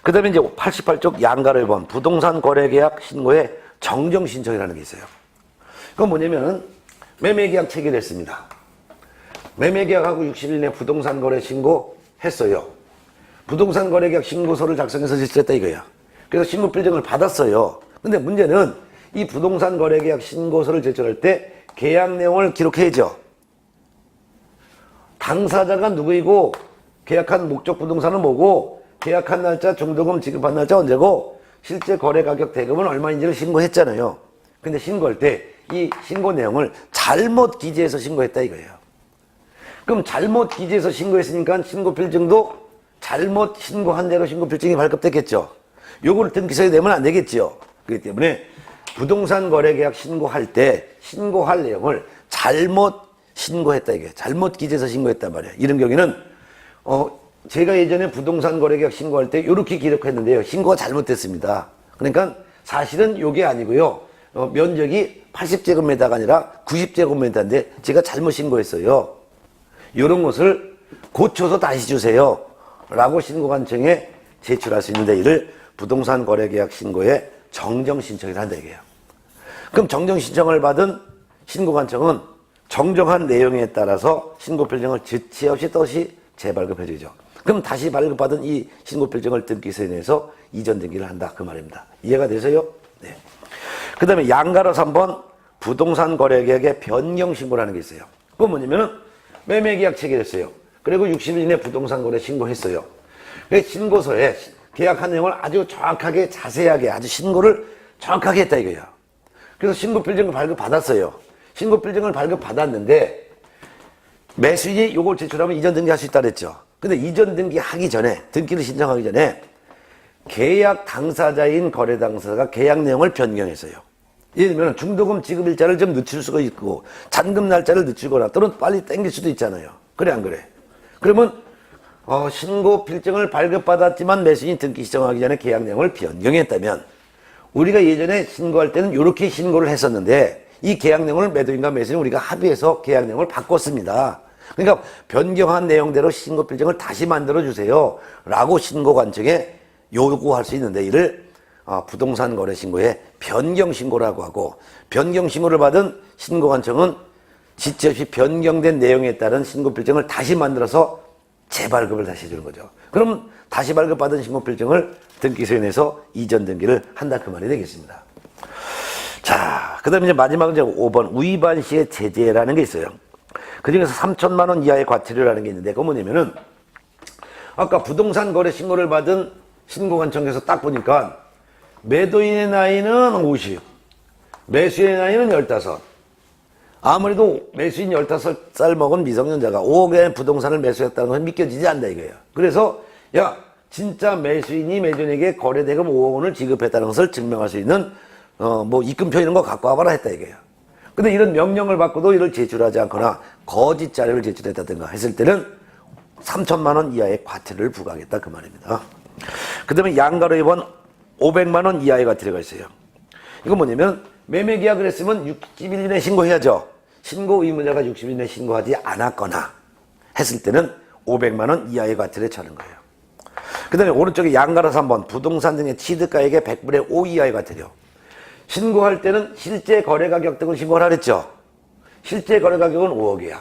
A: 그 다음에 이제 88쪽 양가를 본 부동산 거래계약 신고에 정정신청이라는 게 있어요. 그건 뭐냐면 매매계약 체결했습니다. 매매계약하고 60일 내 부동산 거래 신고했어요. 부동산 거래계약 신고서를 작성해서 제출했다 이거야. 그래서 신고 필증을 받았어요. 근데 문제는 이 부동산 거래계약 신고서를 제출할 때 계약 내용을 기록해야죠. 당사자가 누구이고 계약한 목적 부동산은 뭐고 계약한 날짜, 중도금 지급한 날짜 언제고 실제 거래 가격 대금은 얼마인지를 신고했잖아요. 근데 신고할 때 이 신고 내용을 잘못 기재해서 신고했다 이거예요. 그럼 잘못 기재해서 신고했으니까 신고 필증도 잘못 신고한 대로 신고 필증이 발급됐겠죠. 요거를 등기소에 내면 안 되겠죠. 그렇기 때문에 부동산 거래 계약 신고할 때 신고할 내용을 잘못 신고했다 이게 잘못 기재해서 신고했단 말이에요. 이런 경우에는 제가 예전에 부동산 거래 계약 신고할 때 이렇게 기록했는데요. 신고가 잘못됐습니다. 그러니까 사실은 요게 아니고요. 면적이 80제곱미터가 아니라 90제곱미터인데 제가 잘못 신고했어요. 이런 것을 고쳐서 다시 주세요 라고 신고관청에 제출할 수 있는데 이를 부동산 거래계약 신고에 정정신청을 한다 이게요. 그럼 정정신청을 받은 신고관청은 정정한 내용에 따라서 신고필증을 지체 없이 또시 재발급해 주죠. 그럼 다시 발급받은 이 신고필증을 등기소에 내서 이전 등기를 한다 그 말입니다. 이해가 되세요? 네. 그 다음에 양가로 3번 부동산 거래계약의 변경신고라는 게 있어요. 그건 뭐냐면은 매매계약 체결했어요. 그리고 60일 이내 부동산 거래 신고했어요. 그 신고서에 계약한 내용을 아주 정확하게 자세하게 아주 신고를 정확하게 했다 이거예요. 그래서 신고필증을 발급받았어요. 신고필증을 발급받았는데 매수인이 요걸 제출하면 이전 등기할 수 있다 그랬죠. 근데 이전 등기하기 전에 등기를 신청하기 전에 계약 당사자인 거래 당사자가 계약 내용을 변경했어요. 예를 들면 중도금 지급 일자를 좀 늦출 수가 있고 잔금 날짜를 늦추거나 또는 빨리 땡길 수도 있잖아요. 그래 안 그래? 그러면 신고 필증을 발급받았지만 매수인이 등기 신청하기 전에 계약 내용을 변경했다면 우리가 예전에 신고할 때는 이렇게 신고를 했었는데 이 계약 내용을 매도인과 매수인 우리가 합의해서 계약 내용을 바꿨습니다. 그러니까 변경한 내용대로 신고 필증을 다시 만들어 주세요 라고 신고관청에 요구할 수 있는데 이를 부동산 거래 신고에 변경 신고라고 하고 변경 신고를 받은 신고관청은 지체 없이 변경된 내용에 따른 신고 필증을 다시 만들어서 재발급을 다시 해주는 거죠. 그럼 다시 발급받은 신고 필증을 등기소에 내서 이전 등기를 한다 그 말이 되겠습니다. 자, 그 다음에 이제 마지막은 이제 5번 위반 시의 제재라는 게 있어요. 그 중에서 3천만 원 이하의 과태료라는 게 있는데 그건 뭐냐면은 아까 부동산 거래 신고를 받은 신고관청에서 딱 보니까 매도인의 나이는 50, 매수인의 나이는 15. 아무래도 매수인 15살 먹은 미성년자가 5억의 부동산을 매수했다는 것은 믿겨지지 않는다 이거예요. 그래서 야 진짜 매수인이 매도인에게 거래대금 5억 원을 지급했다는 것을 증명할 수 있는 뭐 입금표 이런 거 갖고 와봐라 했다 이거예요. 근데 이런 명령을 받고도 이를 제출하지 않거나 거짓 자료를 제출했다든가 했을 때는 3천만 원 이하의 과태료를 부과하겠다 그 말입니다. 그 다음에 양가로 2번 500만 원 이하의 과태료가 있어요. 이건 뭐냐면 매매계약을 했으면 60일 이내 신고해야죠. 신고 의무자가 60일 이내 신고하지 않았거나 했을 때는 500만 원 이하의 과태료에 처하는 거예요. 그 다음에 오른쪽에 양가로 3번 부동산 등의 취득가액의 100분의 5 이하의 과태료. 신고할 때는 실제 거래 가격 등을 신고를 하랬죠. 실제 거래 가격은 5억이야.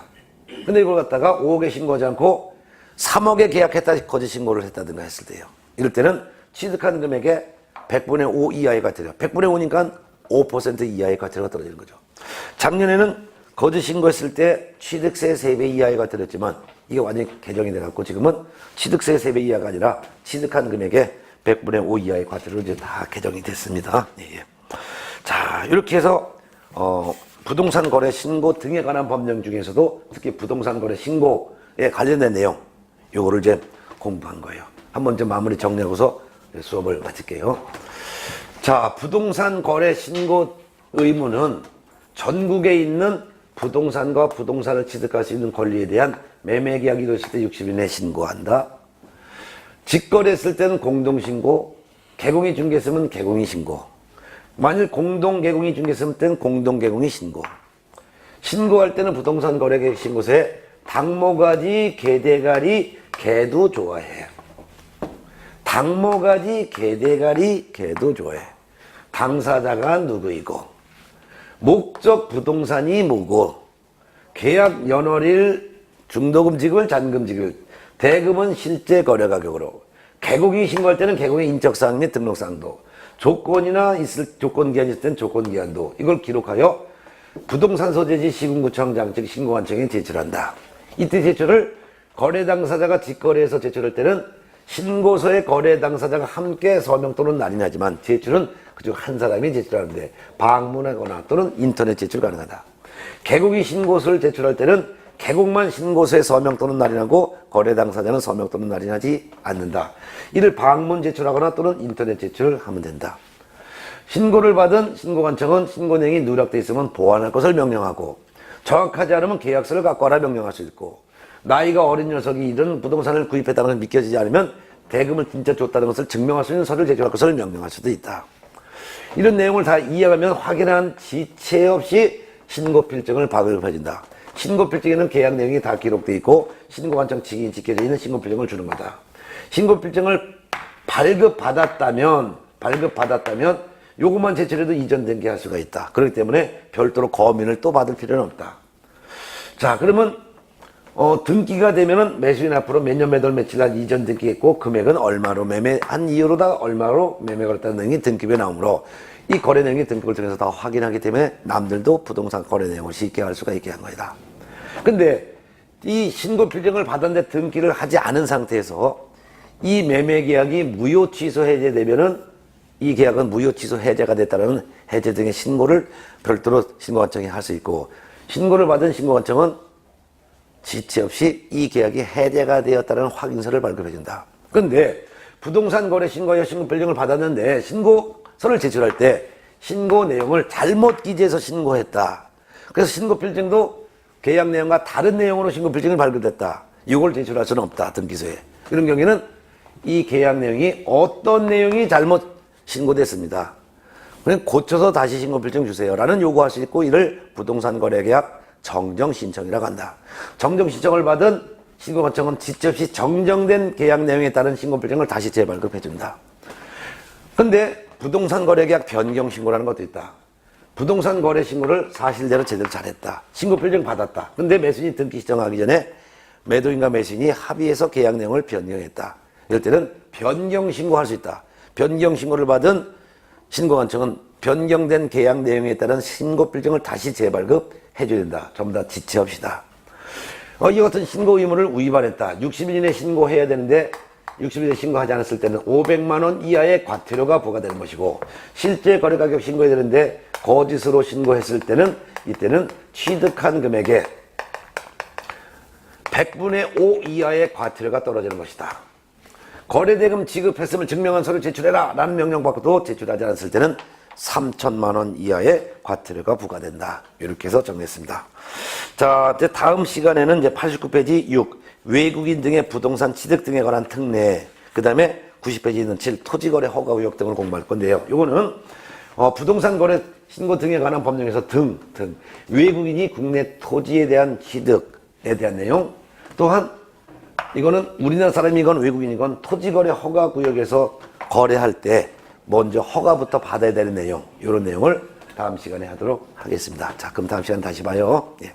A: 근데 이걸 갖다가 5억에 신고하지 않고 3억에 계약했다 거짓 신고를 했다든가 했을 때요. 이럴 때는 취득한 금액의 100분의 5 이하의 과태료. 100분의 5니까 5% 이하의 과태료가 떨어지는 거죠. 작년에는 거짓 신고했을 때 취득세 3배 이하의 과태료였지만 이게 완전히 개정이 돼갖고 지금은 취득세 3배 이하가 아니라 취득한 금액의 100분의 5 이하의 과태료로 이제 다 개정이 됐습니다. 예. 자, 이렇게 해서 부동산 거래 신고 등에 관한 법령 중에서도 특히 부동산 거래 신고에 관련된 내용 요거를 이제 공부한 거예요. 한번 좀 마무리 정리하고서 수업을 마칠게요. 자, 부동산 거래 신고 의무는 전국에 있는 부동산과 부동산을 취득할 수 있는 권리에 대한 매매계약이 이루어질 때 60일 내에 신고한다. 직거래했을 때는 공동신고, 개공이 중개했으면 개공이 신고, 만일 공동개공이 중개했을 때는 공동개공이 신고. 신고할 때는 부동산 거래 신고서에 당모가지, 개대가리, 개도 좋아해. 당모가지, 개대가리, 개도 좋아해. 당사자가 누구이고, 목적 부동산이 뭐고, 계약 연월일 중도금 지급을 잔금 지급, 대금은 실제 거래 가격으로, 개고기 신고할 때는 개고기 인적사항 및 등록사항도, 조건이나 있을 조건기한이 있을 때는 조건기한도 이걸 기록하여 부동산 소재지 시군구청장 즉 신고관청에 제출한다. 이때 제출을 거래 당사자가 직거래해서 제출할 때는 신고서에 거래 당사자가 함께 서명 또는 날인하지만 제출은 그중 한 사람이 제출하는데 방문하거나 또는 인터넷 제출 가능하다. 개고기 신고서를 제출할 때는 개곡만 신고서에 서명 또는 날인하고 거래 당사자는 서명 또는 날인하지 않는다. 이를 방문 제출하거나 또는 인터넷 제출을 하면 된다. 신고를 받은 신고관청은 신고 내용이 누락되어 있으면 보완할 것을 명령하고 정확하지 않으면 계약서를 갖고 와라 명령할 수 있고 나이가 어린 녀석이 이런 부동산을 구입했다는 것을 믿겨지지 않으면 대금을 진짜 줬다는 것을 증명할 수 있는 서류를 제출할 것을 명령할 수도 있다. 이런 내용을 다 이해하면 확인한 지체 없이 신고필증을 발급해준다. 신고필증에는 계약 내용이 다 기록되어 있고 신고관청 직인이 지켜져 있는 신고필증을 주는 거다. 신고필증을 발급받았다면 요것만 제출해도 이전 등기할 수가 있다. 그렇기 때문에 별도로 거민을 또 받을 필요는 없다. 자, 그러면 등기가 되면은 매수인 앞으로 몇 년 몇 월 며칠 날 이전 등기했고 금액은 얼마로 매매한 이유로다 얼마로 매매가 됐다는 내용이 등기부에 나오므로 이 거래 내용이 등기부를 통해서 다 확인하기 때문에 남들도 부동산 거래 내용을 쉽게 알 수가 있게 한 거다. 근데 이 신고 필증을 받았는데 등기를 하지 않은 상태에서 이 매매 계약이 무효 취소 해제되면은 이 계약은 무효 취소 해제가 됐다는 해제 등의 신고를 별도로 신고관청이 할 수 있고 신고를 받은 신고관청은 지체 없이 이 계약이 해제가 되었다는 확인서를 발급해준다. 그런데 부동산 거래 신고하여 신고 필증을 받았는데 신고서를 제출할 때 신고 내용을 잘못 기재해서 신고했다. 그래서 신고 필증도 계약 내용과 다른 내용으로 신고 필증이 발급됐다. 이걸 제출할 수는 없다. 등기소에. 이런 경우에는 이 계약 내용이 어떤 내용이 잘못 신고됐습니다. 그냥 고쳐서 다시 신고 필증 주세요라는 요구할 수 있고 이를 부동산 거래 계약 정정 신청이라고 한다. 정정 신청을 받은 신고관청은 지체 없이 정정된 계약 내용에 따른 신고 필증을 다시 재발급해 준다. 근데 부동산 거래 계약 변경 신고라는 것도 있다. 부동산 거래 신고를 사실대로 제대로 잘했다. 신고 필증 받았다. 근데 매수인이 등기 신청하기 전에 매도인과 매수인이 합의해서 계약 내용을 변경했다. 이럴 때는 변경 신고할 수 있다. 변경 신고를 받은 신고관청은 변경된 계약 내용에 따른 신고 필증을 다시 재발급해 줘야 된다. 전부 다 지체 없이다. 이 같은 신고 의무를 위반했다. 60일 이내 신고해야 되는데 60일 이내 신고하지 않았을 때는 500만 원 이하의 과태료가 부과되는 것이고 실제 거래 가격 신고해야 되는데 거짓으로 신고했을 때는 이때는 취득한 금액의 100분의 5 이하의 과태료가 떨어지는 것이다. 거래대금 지급했음을 증명한 서류 제출해라 라는 명령받고도 제출하지 않았을 때는 3천만 원 이하의 과태료가 부과된다. 이렇게 해서 정리했습니다. 자, 이제 다음 시간에는 이제 89페이지 6 외국인 등의 부동산 취득 등에 관한 특례, 그 다음에 90페이지 있는 7 토지거래 허가 의혹 등을 공부할 건데요. 요거는 부동산 거래 신고 등에 관한 법령에서 등 외국인이 국내 토지에 대한 취득에 대한 내용, 또한 이거는 우리나라 사람이건 외국인이건 토지거래 허가 구역에서 거래할 때 먼저 허가부터 받아야 되는 내용, 이런 내용을 다음 시간에 하도록 하겠습니다. 자, 그럼 다음 시간 다시 봐요. 예.